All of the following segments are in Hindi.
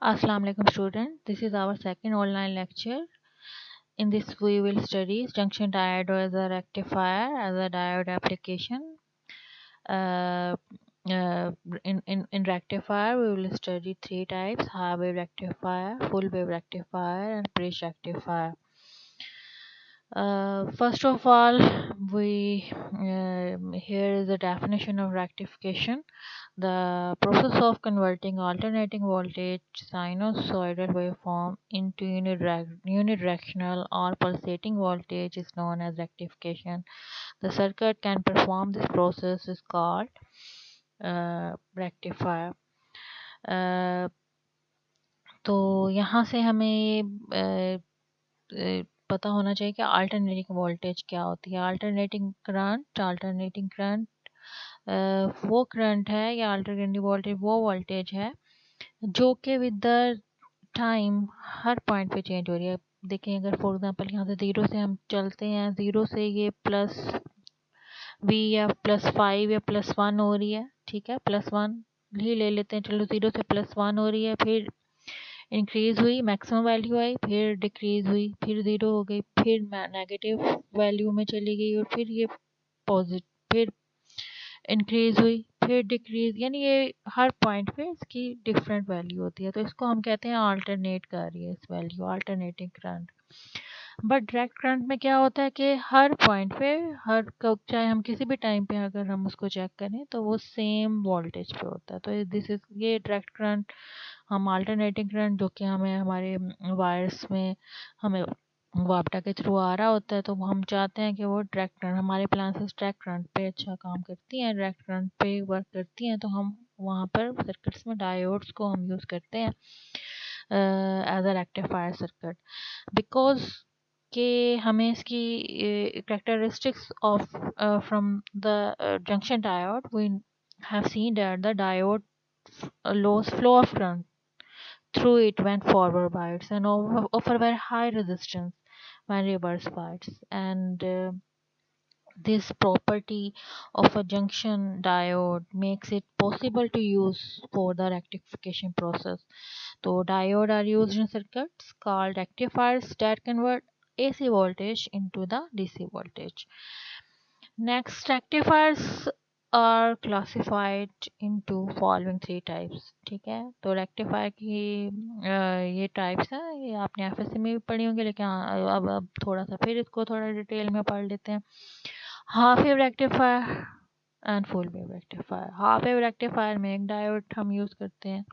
Assalamu alaikum student. This is our second online lecture. In this we will study junction diode as a rectifier as a diode application. Uh, uh, in rectifier we will study three types: half wave rectifier, full wave rectifier, and bridge rectifier. First of all, we here is the definition of rectification. The process of converting alternating voltage sinusoidal waveform into unidirectional or pulsating voltage is known as rectification. The circuit can perform this process is called rectifier. तो यहाँ से हमें पता होना चाहिए कि अल्टरनेटिंग वोल्टेज क्या होती है। अल्टरनेटिंग करंट वो करंट है या अल्टरनेटिंग वोल्टेज वो वोल्टेज है जो कि with the time her point पे चेंज हो रही है। देखें, अगर फॉर एग्जांपल यहाँ से ज़ीरो से हम चलते हैं, ज़ीरो से ये प्लस वी या प्लस 5 या प्लस 1 हो रही है, ठीक है, प्लस 1 ही ले लेते हैं, चलो ज़ीरो से प्लस 1 हो रही है, फिर इंक्रीज हुई, मैक्सिमम वैल्यू आई, फिर डिक्रीज हुई, फिर ज़ीरो हो गई, फिर नेगेटिव वैल्यू में चली गई और फिर ये पॉजिटिव, फिर इंक्रीज हुई, फिर डिक्रीज, यानी ये हर पॉइंट पे इसकी डिफरेंट वैल्यू होती है। तो इसको हम कहते हैं अल्टरनेट कर रही है इस value, alternating current. But direct current में क्या होता है कि हर पॉइंट पे चाहे हम किसी भी टाइम पे अगर हम उसको चेक करें तो वो सेम वोल्टेज पे होता है। तो दिस इज ये डायरेक्ट करंट। हम अल्टरनेटिंग करंट जो कि हमें हमारे वायर्स में हमें वापटा के थ्रू आ रहा होता है, तो हम चाहते हैं कि वो डायरेक्ट करंट हमारे प्लांसेस डायरेक्ट करंट पे अच्छा काम करती हैं, डायरेक्ट करंट पे वर्क करती हैं, तो हम वहाँ पर सर्किट्स में डायोड्स को हम यूज़ करते हैं as a rectifier circuit. Because कि हमें इसकी characteristics of from the junction diode, we have seen that the diode lows flow of current through it when forward bias and offer very high resistance when reverse bias. And this property of a junction diode makes it possible to use for the rectification process. So diode are used in circuits called rectifiers that convert AC voltage into the DC voltage. Next, rectifiers are classified into following three types. ठीक है, तो रेक्टिफायर की ये टाइप्स हैं, ये आपने एफएससी में भी पढ़ी होंगी, लेकिन अब थोड़ा सा फिर इसको थोड़ा डिटेल में पढ़ लेते हैं। Half wave rectifier and full wave rectifier. Half wave rectifier में एक डायोड हम यूज़ करते हैं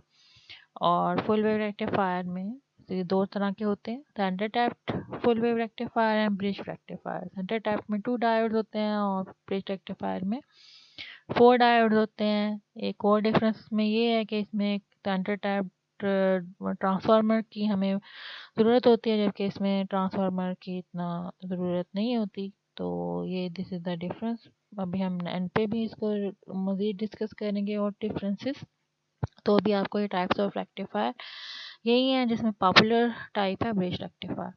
और फुल वेव रेक्टिफायर में तो ये दो तरह के होते हैं, centre tapped full wave rectifier and bridge rectifier. Centre tapped में 2 डायोड्स होते हैं और ब्रिज रेक्टिफायर में 4 डायोड्स होते हैं। एक और डिफरेंस में ये है कि इसमें एक सेंटर टैप्ड ट्रांसफार्मर की हमें ज़रूरत होती है, जबकि इसमें ट्रांसफार्मर की इतना ज़रूरत नहीं होती। तो ये दिस इज़ द डिफरेंस। अभी हम एंड पे भी इसको मज़ीद डिस्कस करेंगे और डिफरेंसेस। तो अभी आपको ये टाइप्स ऑफ रेक्टिफायर यही है, जिसमें पॉपुलर टाइप है bridge rectifier.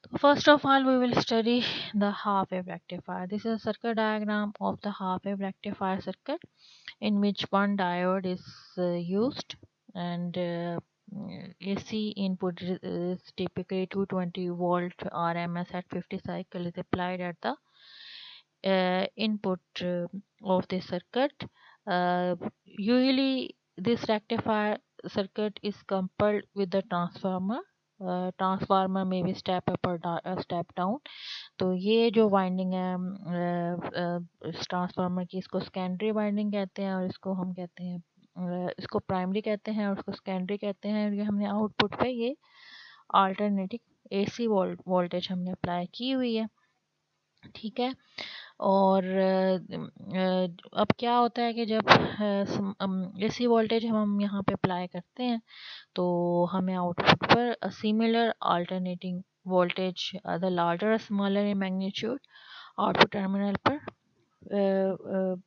So first of all, we will study the half wave rectifier. This is a circuit diagram of the half wave rectifier circuit in which one diode is used, and AC input is typically 220 volt RMS at 50 cycle is applied at the input of the circuit. Usually this rectifier circuit is coupled with the transformer. Transformer में भी स्टेप अप और स्टेप डाउन। तो ये जो वाइंडिंग है ट्रांसफार्मर की, इसको सेकेंडरी वाइंडिंग कहते हैं और इसको हम कहते हैं इसको प्राइमरी कहते हैं और उसको सेकेंडरी कहते हैं। ये हमने आउटपुट पे ये अल्टरनेटिंग एसी वोल्टेज हमने अप्लाई की हुई है, ठीक है। और अब क्या होता है कि जब एसी वोल्टेज हम यहाँ पे अप्लाई करते हैं तो हमें आउटपुट पर similar alternating voltage the larger smaller in magnitude output terminal पर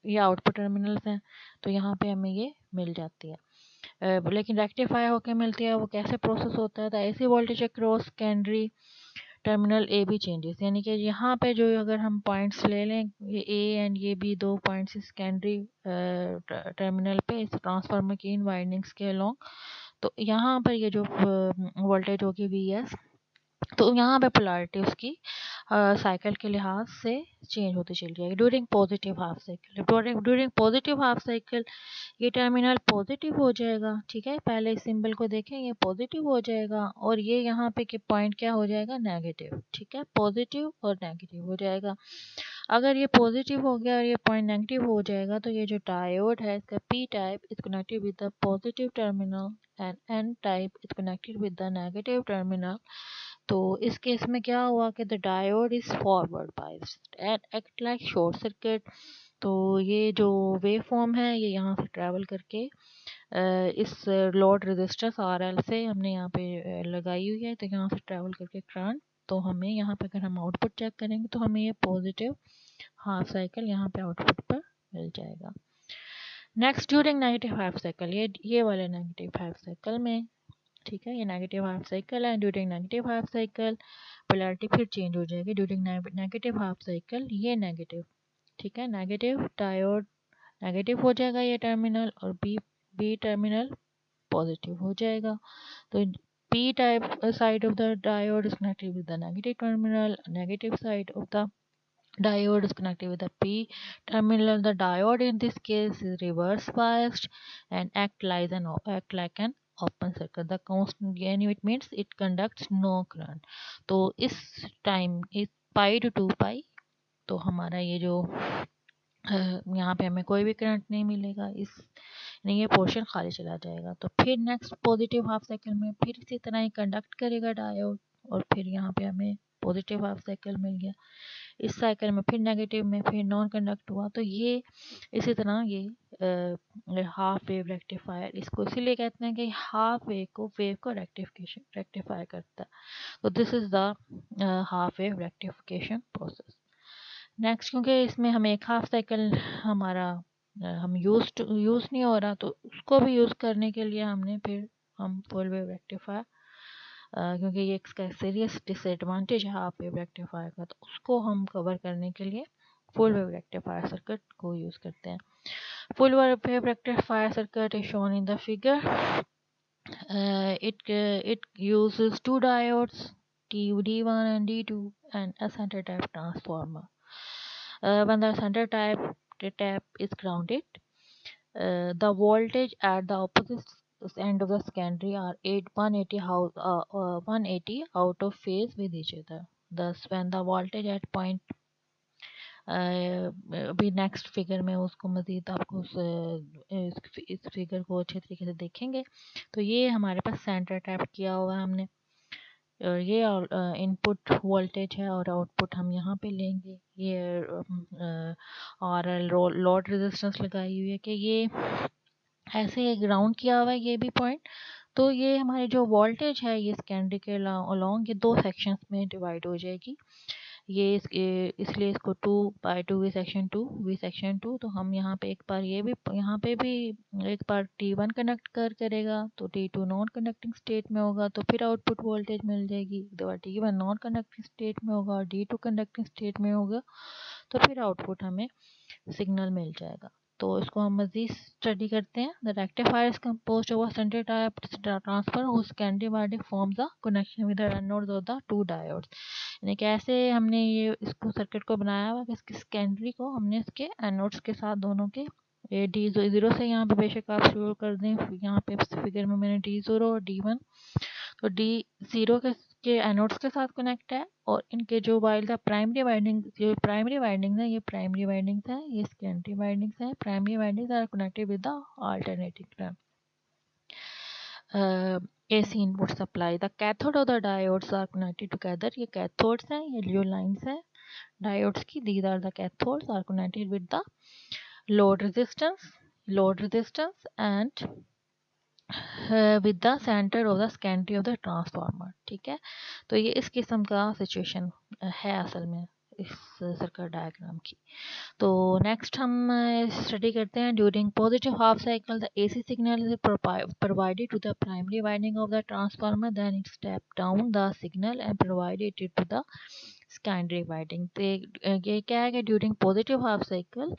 ये आउटपुट टर्मिनल्स हैं, तो यहाँ पे हमें ये मिल जाती है। लेकिन रेक्टिफाई होकर मिलती है वो कैसे प्रोसेस होता है? तो AC voltage across secondary terminal A B changes, यानी कि यहाँ पे जो अगर हम पॉइंट्स ले लें, ये ए एंड ये बी दो पॉइंट्स सेकेंडरी टर्मिनल पे इस ट्रांसफार्मर की इन वाइंडिंग्स के अलोंग, तो यहाँ पर ये जो वोल्टेज होगी Vs, तो यहाँ पे पोलैरिटी उसकी साइकिल के लिहाज से चेंज होती चली जाएगी during positive half cycle. During positive half cycle ये टर्मिनल पॉजिटिव हो जाएगा, ठीक है। पहले इस सिंबल को देखें, ये पॉजिटिव हो जाएगा और ये यहाँ पे के पॉइंट क्या हो जाएगा, नेगेटिव, ठीक है। पॉजिटिव और नेगेटिव हो जाएगा। अगर ये पॉजिटिव हो गया और ये पॉइंट नेगेटिव हो जाएगा तो ये जो डायोड है इसका P type is connected with the positive terminal and N type is connected with the negative terminal. तो इस केस में क्या हुआ कि the diode is forward biased and act like short circuit. तो ये जो वेव फॉर्म है ये यहाँ से ट्रैवल करके इस लोड रेजिस्टेंस RL से हमने यहाँ पे लगाई हुई है, तो यहाँ से ट्रैवल करके करंट, तो हमें यहाँ पे अगर हम आउटपुट चेक करेंगे तो हमें ये पॉजिटिव हाफ साइकिल यहाँ पे आउटपुट पर मिल जाएगा। Next during negative half cycle, ये वाले नेगेटिव हाफ साइकिल में, ठीक है, ये नेगेटिव हाफ साइकिल है। During negative half cycle polarity फिर चेंज हो जाएगी। ड्यूरिंग नेगेटिव हाफ साइकिल ये नेगेटिव, ठीक है, नेगेटिव डायोड नेगेटिव हो जाएगा ये टर्मिनल और बी टर्मिनल पॉजिटिव हो जाएगा। तो P type side of the diode is connected with the negative terminal. Negative side of the diode is connected with the P terminal. The diode in this case is reverse biased and act like an open circuit. The constant gain, it means it conducts no current. तो इस टाइम इस पाई टू 2 पाई तो हमारा ये जो यहाँ पे हमें कोई भी करंट नहीं मिलेगा, इस नहीं ये पोर्शन खाली चला जाएगा। तो फिर नेक्स्ट पॉजिटिव हाफ साइकिल में फिर इसी तरह ही कंडक्ट करेगा डायोड और फिर यहाँ पे हमें पॉजिटिव हाफ साइकिल मिल गया। इस साइकिल में फिर नेगेटिव में फिर नॉन कंडक्ट हुआ। तो ये इसी तरह ये हाफ वेव रेक्टिफायर, इसको इसीलिए कहते हैं कि हाफ वेव को रेक्टिफाई करता है। तो this is the half wave rectification process. Next क्योंकि इसमें हमें एक हाफ साइकिल हमारा हम यूज नहीं हो रहा, तो उसको भी यूज़ करने के लिए हमने फिर हम फुल वेव रेक्टिफायर, क्योंकि ये इसका सीरियस डिसएडवांटेज है हाफ वेव रेक्टिफायर का, तो उसको हम कवर करने के लिए फुल वेव रेक्टिफायर सर्किट को यूज़ करते हैं। Full wave rectifier circuit is shown in the figure. It uses two diodes D1 and D2 and a center type transformer. When the center tap is grounded, the voltage at the opposite end of the secondary are 180 out of phase with each other. Thus, when the voltage at point अभी नेक्स्ट फिगर में उसको मज़ीद आपको इस फिगर को अच्छे तरीके से देखेंगे। तो ये हमारे पास सेंटर टैप किया हुआ है हमने, और ये इनपुट वोल्टेज है और आउटपुट हम यहाँ पे लेंगे। ये और लोड रेजिस्टेंस लगाई हुई है कि ये ऐसे ग्राउंड किया हुआ है ये भी पॉइंट। तो ये हमारी जो वोल्टेज है ये सेकेंडरी के अलोंग ये दो सेक्शंस में डिवाइड हो जाएगी। ये इसलिए इसको 2/2 वी सेक्शन 2। तो हम यहाँ पे एक बार ये भी यहाँ पे भी एक बार T1 कनेक्ट करेगा तो T2 नॉन कंडक्टिंग स्टेट में होगा, तो फिर आउटपुट वोल्टेज मिल जाएगी। T1 नॉन कंडक्टिंग स्टेट में होगा और D2 कंडक्टिंग स्टेट में होगा, तो फिर आउटपुट हमें सिग्नल मिल जाएगा। तो इसको हम मज़ीद स्टडी करते हैं। The rectifier is composed of centre type transfer whose secondary winding forms the connection with the anodes of the two diodes। यानी कैसे हमने ये इसको सर्किट को बनाया हुआ कि इसकी सेकेंडरी को हमने इसके एनोड्स के साथ दोनों के D0 से यहाँ पे बेशक आप शुरू कर दें, यहाँ पे फिगर में मैंने D0 और D1, तो D0 के एनोड्स के साथ कनेक्ट है और इनके जो वाइल द प्राइमरी वाइंडिंग है, ये प्राइमरी वाइंडिंग्स है, ये सेकेंडरी वाइंडिंग्स है। Primary windings are connected with the alternating current. AC input supply, the cathode of the diodes are connected together। ये कैथोड्स हैं, ये जो लाइंस हैं डायोड्स की, these are the cathodes are connected with the load resistance and with the center of the secondary of the transformer। ठीक है, तो ये इस किस्म का सिचुएशन है असल में इस सर्किट डायग्राम की। तो नेक्स्ट हम स्टडी करते हैं। During positive half cycle the AC signal is provided to the primary winding of the transformer, then it step down the signal and provided it to the secondary winding. तो ये क्या है कि ड्यूरिंग पॉजिटिव हाफ साइकिल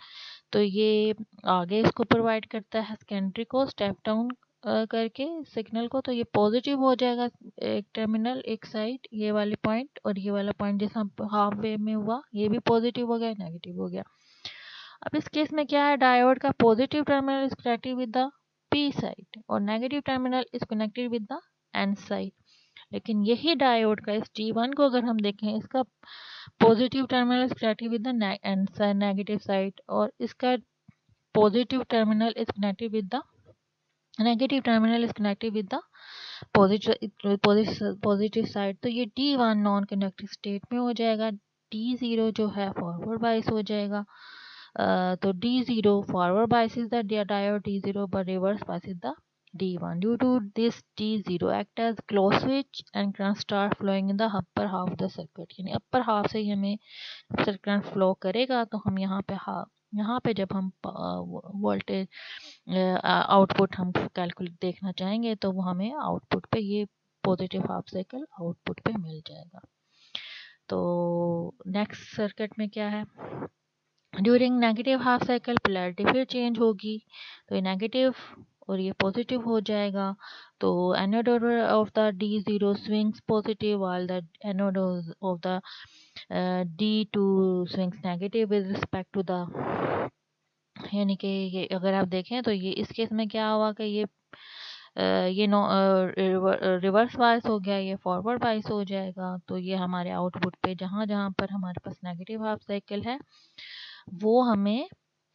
तो ये आगे इसको प्रोवाइड करता है सेकेंडरी को, स्टेप डाउन करके सिग्नल को, तो ये पॉजिटिव हो जाएगा एक टर्मिनल, एक साइड, ये वाले पॉइंट और ये वाला पॉइंट जैसा हाफ वे में हुआ, ये भी पॉजिटिव हो गया, नेगेटिव हो गया। अब इस केस में क्या है, डायोड का positive terminal is connected with the P side और negative terminal is connected with the N side. लेकिन यही डायोड का इस T1 को अगर हम देखें, इसका positive terminal is connected with the N negative side और इसका positive terminal is connected with the negative terminal is connected with the positive side. तो ये D1 नॉन कंडक्टिव स्टेट में हो जाएगा, D0 जो है फॉरवर्ड बाइस हो जाएगा। तो D0 forward biases the diode D0 but reverse biases the D1. Due to this, D0 act as close switch and current start flowing in the upper half of the circuit. यानी upper half से ही हमें करंट फ्लो करेगा, तो हम यहाँ पे जब हम वोल्टेज आउटपुट हम कैलकुलेट देखना चाहेंगे तो वो हमें आउटपुट पे ये पॉजिटिव हाफ साइकिल आउटपुट पे मिल जाएगा। तो नेक्स्ट सर्किट में क्या है, during negative half cycle polarity फिर चेंज होगी, तो ये नेगेटिव और ये पॉजिटिव हो जाएगा। तो anode of the D0 swings positive while the anode of the D2 swings negative with respect to the, यानी कि ये अगर आप देखें तो ये इस केस में क्या हुआ कि ये नो रिवर्स बायस हो गया, ये फॉरवर्ड बायस हो जाएगा। तो ये हमारे आउटपुट पे जहाँ जहाँ पर हमारे पास नेगेटिव हाफ साइकिल है वो हमें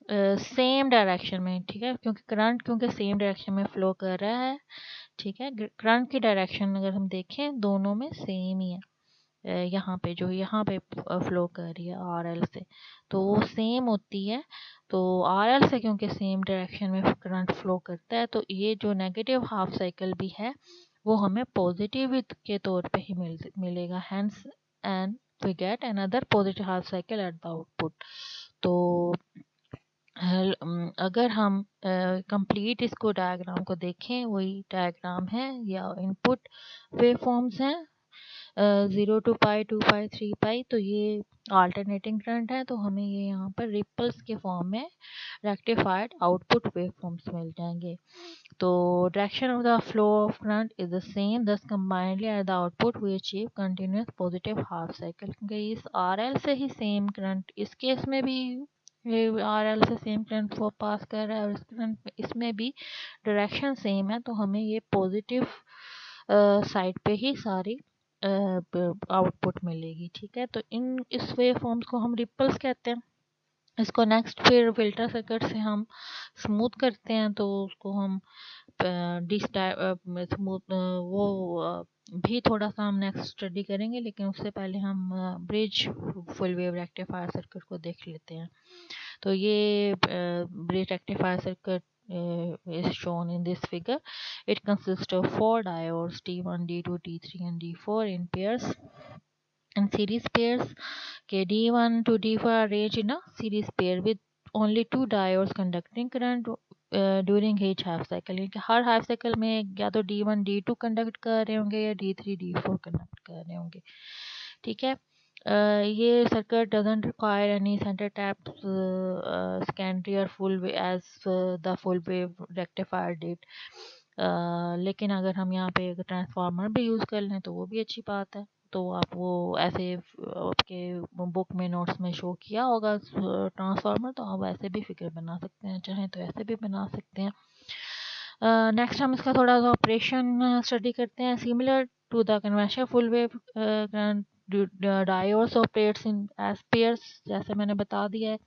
सेम डायरेक्शन में, ठीक है, क्योंकि करंट सेम डायरेक्शन में फ्लो कर रहा है, ठीक है, करंट की डायरेक्शन अगर हम देखें दोनों में सेम ही है। यहाँ पे जो यहाँ पे फ्लो कर रही है RL से, तो वो सेम होती है। तो RL से क्योंकि सेम डायरेक्शन में करंट फ्लो करता है, तो ये जो नेगेटिव हाफ साइकिल भी है वो हमें पॉजिटिव के तौर पे ही मिलेगा, hence and we get another positive half cycle at the output. तो अगर हम कंप्लीट इसको डायग्राम को देखें, वही डायग्राम है या इनपुट वेव फॉर्म्स हैं 0 to पाई 2 पाई 3 पाई। तो ये अल्टरनेटिंग करंट है, तो हमें ये यहाँ पर रिपल्स के फॉर्म में रेक्टिफाइड आउटपुट वेव फॉर्म्स मिल जाएंगे। तो direction of the flow of current is the same, thus combinedly at the output we achieve continuous positive half cycle, क्योंकि इस RL से ही सेम करंट इस केस में भी RL से सेम करंट वो पास कर रहा है और इस करंट इसमें भी डायरेक्शन सेम है, तो हमें ये पॉजिटिव साइड पे ही सारी आउटपुट मिलेगी, ठीक है। तो इस वेव फॉर्म्स को हम रिपल्स कहते हैं। इसको नेक्स्ट फिर फिल्टर सर्किट से हम स्मूथ करते हैं, तो उसको हम स्मूथ वो भी थोड़ा सा हम नेक्स्ट स्टडी करेंगे, लेकिन उससे पहले हम bridge full wave rectifier circuit को देख लेते हैं। तो ये bridge rectifier circuit is shown in this figure. It consists of 4 diodes D1, D2, D3 and D4 in pairs and series pairs. Okay, D1 to D4 are arranged in a series pair with only 2 diodes conducting current during each half cycle. यानी कि हर हाफ साइकिल में या तो D1 D2 कंडक्ट कर रहे होंगे या D3 D4 कंडक्ट कर रहे होंगे, ठीक है। ये circuit doesn't require any centre tap secondary और full way as the full wave rectifier did. लेकिन अगर हम यहाँ पे ट्रांसफार्मर भी यूज़ कर लें तो वो भी अच्छी बात है। तो आप वो ऐसे आपके बुक में नोट्स में शो किया होगा ट्रांसफार्मर, तो आप ऐसे भी फिगर बना सकते हैं, चाहें तो ऐसे भी बना सकते हैं। नेक्स्ट हम इसका थोड़ा सा ऑपरेशन स्टडी करते हैं। Similar to the conventional full wave diodes operates in as pairs, जैसे मैंने बता दिया है।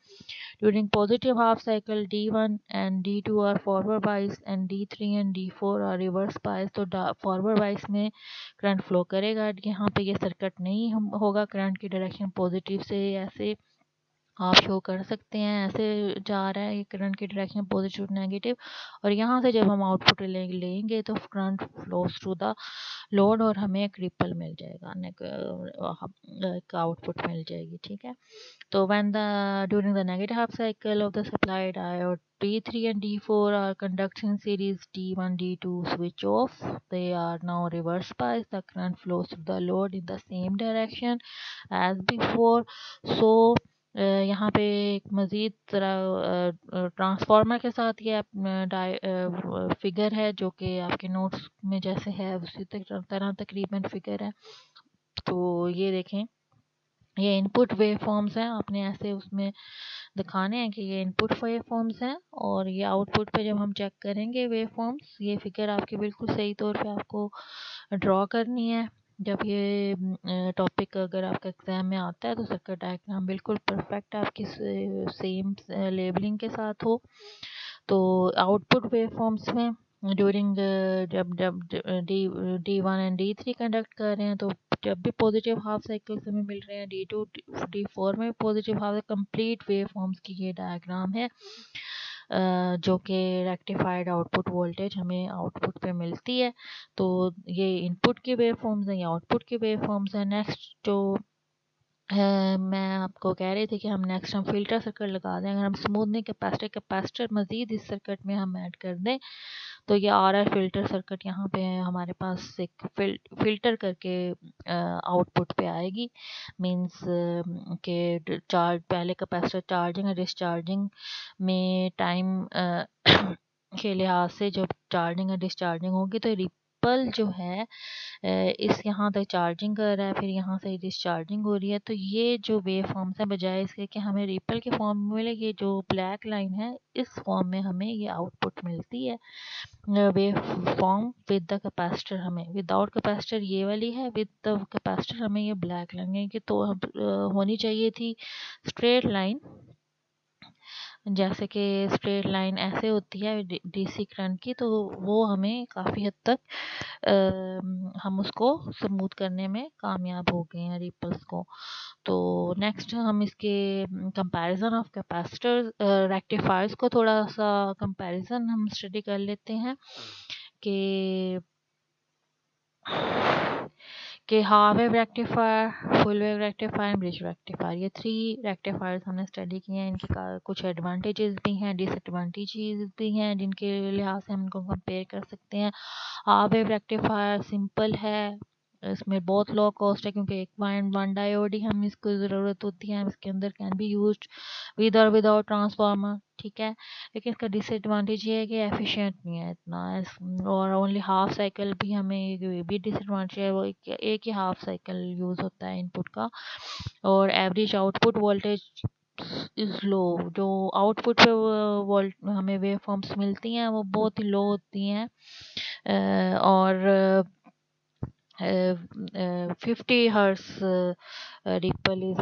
During positive half cycle D1 and D2 are forward bias and D3 and D4 are reverse bias। तो फॉरवर्ड बाइस में करंट फ्लो करेगा, यहाँ पे ये सर्किट नहीं होगा, करंट की डायरेक्शन पॉजिटिव से ऐसे आप शो कर सकते हैं, ऐसे जा रहा है ये करंट की डायरेक्शन पॉजिटिव नेगेटिव, और यहाँ से जब हम आउटपुट लेंगे तो current flows through the load और हमें एक रिपल मिल जाएगा, एक आउटपुट मिल जाएगी, ठीक है। तो when the during the negative half cycle of the supply diode D3 and D4 are conducting series, D1 D2 switch off, they are now reverse bias, the current flows through the load in the same direction as before। So यहाँ पे एक मज़ीद तरह ट्रांसफार्मर के साथ ये फिगर है जो कि आपके नोट्स में जैसे है उसी तरह तकरीबन फिगर है। तो ये देखें, ये इनपुट वेव फॉर्म्स हैं, आपने ऐसे उसमें दिखाने हैं कि ये इनपुट वेव फॉर्म्स हैं और ये आउटपुट पे जब हम चेक करेंगे वेव फॉर्म्स, ये फिगर आपकी बिल्कुल सही तौर पे आपको ड्रॉ करनी है। जब ये टॉपिक अगर आपका एग्जाम में आता है तो सर्किट डायग्राम बिल्कुल परफेक्ट आपकी सेम लेबलिंग के साथ हो। तो आउटपुट वेव फॉर्म्स में ड्यूरिंग जब जब D1 एंड D3 कंडक्ट कर रहे हैं तो जब भी पॉजिटिव हाफ साइकिल्स हमें मिल रहे हैं, D2 D4 में positive half complete wave forms की ये डायग्राम है जो कि रेक्टिफाइड आउटपुट वोल्टेज हमें आउटपुट पे मिलती है। तो ये इनपुट की वेव फॉर्म्स हैं, ये आउटपुट की वेव फॉर्म्स हैं। नेक्स्ट जो मैं आपको कह रही थी कि हम नेक्स्ट हम फिल्टर सर्किट लगा दें। अगर हम स्मूथनिंग कैपेसिटर मजीद इस सर्किट में हम ऐड कर दें तो ये RR फिल्टर सर्किट यहाँ पे हमारे पास एक फिल्टर करके आउटपुट पे आएगी। मींस के चार्ज पहले कैपेसिटर चार्जिंग और डिस्चार्जिंग में टाइम के लिहाज से जब चार्जिंग और डिस्चार्जिंग होगी तो रिपल जो है इस यहाँ तक चार्जिंग कर रहा है, फिर यहाँ से डिस्चार्जिंग हो रही है। तो ये जो वेव फॉर्म्स है बजाय इसके कि हमें रिपल के फॉर्म में मिले, ये जो ब्लैक लाइन है इस फॉर्म में हमें ये आउटपुट मिलती है wave form with the capacitor. हमें विदाउट कैपेसिटर ये वाली है, विद द कैपेसिटर हमें ये ब्लैक लाइन है। कि तो होनी चाहिए थी स्ट्रेट लाइन, जैसे कि स्ट्रेट लाइन ऐसे होती है डीसी करंट की, तो वो हमें काफ़ी हद तक हम उसको स्मूथ करने में कामयाब हो गए हैं रिपल्स को। तो नेक्स्ट हम इसके कंपैरिजन ऑफ कैपेसिटर रेक्टिफायर्स को थोड़ा सा कंपैरिजन हम स्टडी कर लेते हैं कि half wave rectifier, full wave rectifier, bridge rectifier, ये 3 रेक्टिफायर्स हमने स्टडी किए हैं। इनके कुछ एडवांटेजेस भी हैं, डिसएडवांटेजेस भी हैं जिनके लिहाज से हम इनको कंपेयर कर सकते हैं। हाफ वेव रेक्टिफायर सिंपल है, इसमें बहुत लो कॉस्ट है क्योंकि एक पॉइंट वन डायोड ही हमें इसको ज़रूरत होती है। इसके अंदर कैन बी यूज्ड विद और विदाउट ट्रांसफार्मर, ठीक है। लेकिन इसका डिसएडवांटेज ये है कि एफिशिएंट नहीं है इतना, और ओनली हाफ साइकिल भी हमें ये भी डिसएडवांटेज है, वो एक ही हाफ साइकिल यूज़ होता है इनपुट का। और average output voltage is low, जो आउटपुट पे वोल्ट हमें वेव फॉर्म्स मिलती हैं वो बहुत ही लो होती हैं। और 50 हर्ट्ज रिपल इज